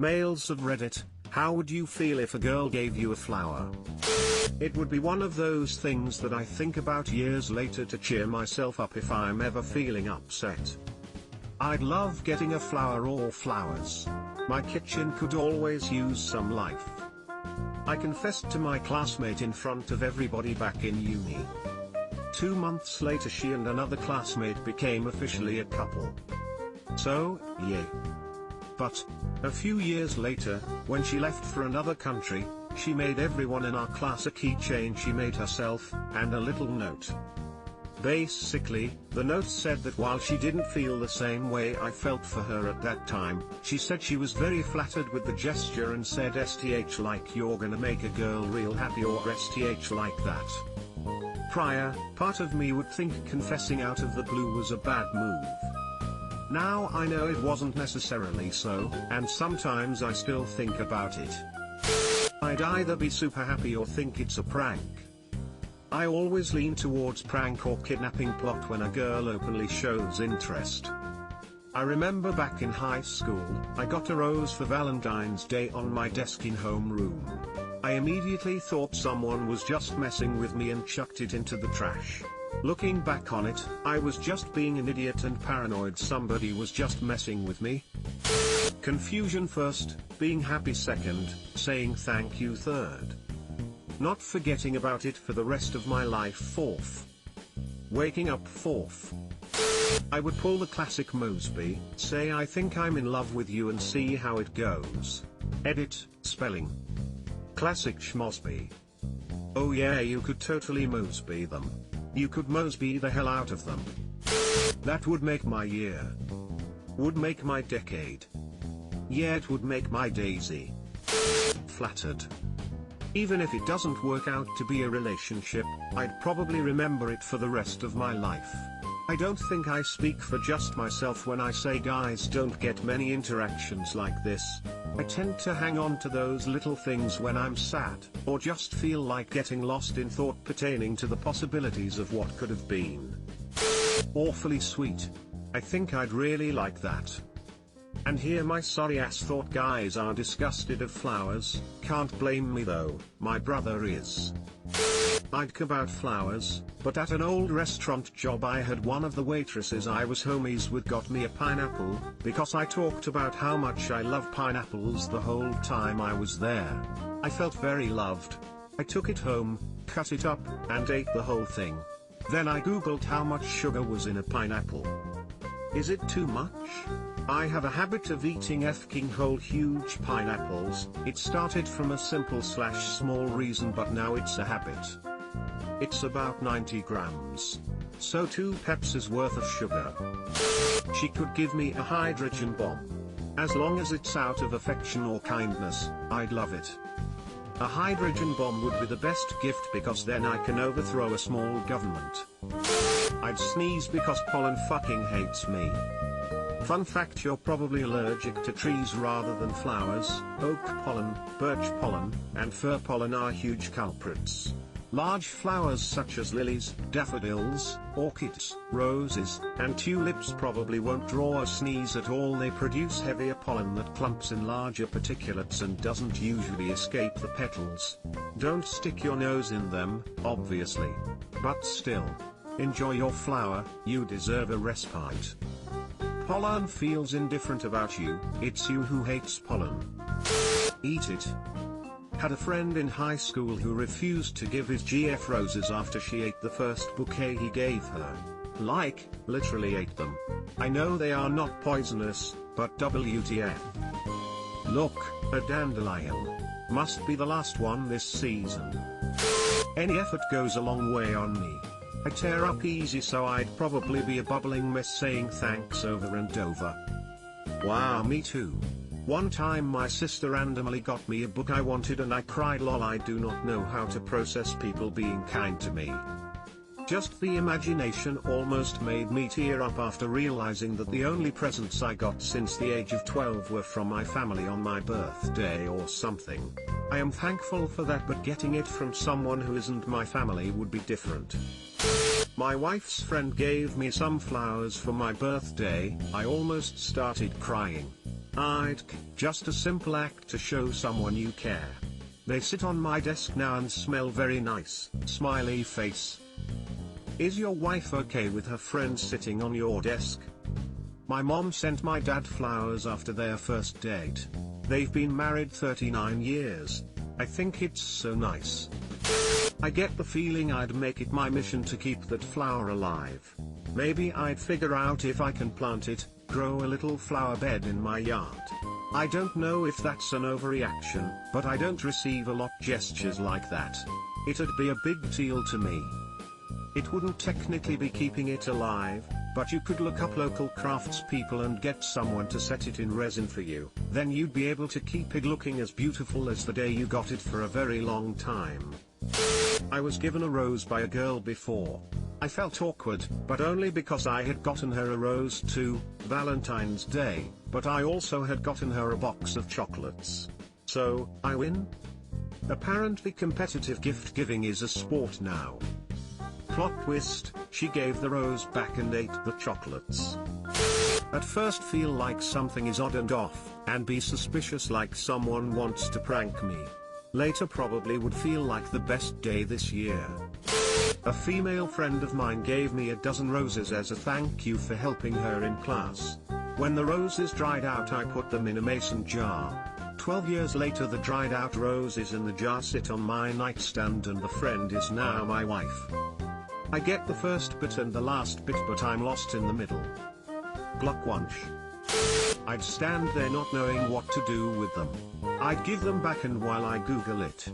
Males of Reddit, how would you feel if a girl gave you a flower? It would be one of those things that I think about years later to cheer myself up if I'm ever feeling upset. I'd love getting a flower or flowers. My kitchen could always use some life. I confessed to my classmate in front of everybody back in uni. 2 months later she and another classmate became officially a couple. So, yay. But, a few years later, when she left for another country, she made everyone in our class a keychain she made herself, and a little note. Basically, the note said that while she didn't feel the same way I felt for her at that time, she said she was very flattered with the gesture and said STH like you're gonna make a girl real happy or STH like that. Prior, part of me would think confessing out of the blue was a bad move. Now I know it wasn't necessarily so, and sometimes I still think about it. I'd either be super happy or think it's a prank. I always lean towards prank or kidnapping plot when a girl openly shows interest. I remember back in high school, I got a rose for Valentine's Day on my desk in homeroom. I immediately thought someone was just messing with me and chucked it into the trash. Looking back on it, I was just being an idiot and paranoid somebody was just messing with me. Confusion first, being happy second, saying thank you third. Not forgetting about it for the rest of my life fourth. Waking up fourth. I would pull the classic Mosby, say I think I'm in love with you and see how it goes. Edit, spelling. Classic Schmosby. Oh yeah, you could totally Mosby them. You could Mosby the hell out of them. That would make my year. Would make my decade. Yeah, it would make my daisy. Flattered. Even if it doesn't work out to be a relationship, I'd probably remember it for the rest of my life. I don't think I speak for just myself when I say guys don't get many interactions like this. I tend to hang on to those little things when I'm sad, or just feel like getting lost in thought pertaining to the possibilities of what could have been. Awfully sweet. I think I'd really like that. And here my sorry ass thought guys are disgusted of flowers, can't blame me though, my brother is. I'd about flowers, but at an old restaurant job I had one of the waitresses I was homies with got me a pineapple, because I talked about how much I love pineapples the whole time I was there. I felt very loved. I took it home, cut it up, and ate the whole thing. Then I googled how much sugar was in a pineapple. Is it too much? I have a habit of eating f***ing whole huge pineapples. It started from a simple/small reason but now it's a habit. It's about 90 grams. So 2 Pepsis worth of sugar. She could give me a hydrogen bomb. As long as it's out of affection or kindness, I'd love it. A hydrogen bomb would be the best gift because then I can overthrow a small government. I'd sneeze because pollen fucking hates me. Fun fact, you're probably allergic to trees rather than flowers. Oak pollen, birch pollen, and fir pollen are huge culprits. Large flowers such as lilies, daffodils, orchids, roses, and tulips probably won't draw a sneeze at all. They produce heavier pollen that clumps in larger particulates and doesn't usually escape the petals. Don't stick your nose in them, obviously. But still. Enjoy your flower, you deserve a respite. Pollen feels indifferent about you, it's you who hates pollen. Eat it. Had a friend in high school who refused to give his GF roses after she ate the first bouquet he gave her. Like, literally ate them. I know they are not poisonous, but WTF. Look, a dandelion. Must be the last one this season. Any effort goes a long way on me. I tear up easy, so I'd probably be a bubbling mess saying thanks over and over. Wow, me too. One time my sister randomly got me a book I wanted and I cried lol. I do not know how to process people being kind to me. Just the imagination almost made me tear up after realizing that the only presents I got since the age of 12 were from my family on my birthday or something. I am thankful for that, but getting it from someone who isn't my family would be different. My wife's friend gave me some flowers for my birthday. I almost started crying. Just a simple act to show someone you care. They sit on my desk now and smell very nice, smiley face. Is your wife okay with her friends sitting on your desk? My mom sent my dad flowers after their first date. They've been married 39 years. I think it's so nice. I get the feeling I'd make it my mission to keep that flower alive. Maybe I'd figure out if I can plant it, grow a little flower bed in my yard. I don't know if that's an overreaction, but I don't receive a lot gestures like that. It'd be a big deal to me. It wouldn't technically be keeping it alive, but you could look up local craftspeople and get someone to set it in resin for you. Then you'd be able to keep it looking as beautiful as the day you got it for a very long time. I was given a rose by a girl before. I felt awkward, but only because I had gotten her a rose too, Valentine's Day, but I also had gotten her a box of chocolates. So, I win? Apparently competitive gift giving is a sport now. Plot twist, she gave the rose back and ate the chocolates. At first feel like something is odd and off, and be suspicious like someone wants to prank me. Later probably would feel like the best day this year. A female friend of mine gave me a dozen roses as a thank you for helping her in class. When the roses dried out I put them in a mason jar. 12 years later the dried out roses in the jar sit on my nightstand and the friend is now my wife. I get the first bit and the last bit but I'm lost in the middle. Glückwunsch. I'd stand there not knowing what to do with them. I'd give them back and while I Google it.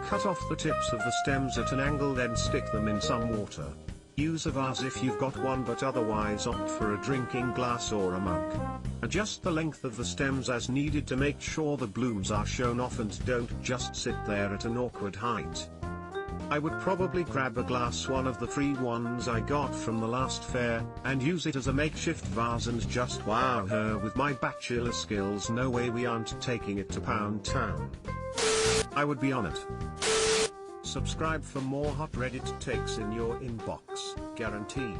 Cut off the tips of the stems at an angle then stick them in some water. Use a vase if you've got one but otherwise opt for a drinking glass or a mug. Adjust the length of the stems as needed to make sure the blooms are shown off and don't just sit there at an awkward height. I would probably grab a glass one of the free ones I got from the last fair, and use it as a makeshift vase and just wow her with my bachelor skills. No way we aren't taking it to Pound Town. I would be on it. Subscribe for more hot Reddit takes in your inbox, guaranteed.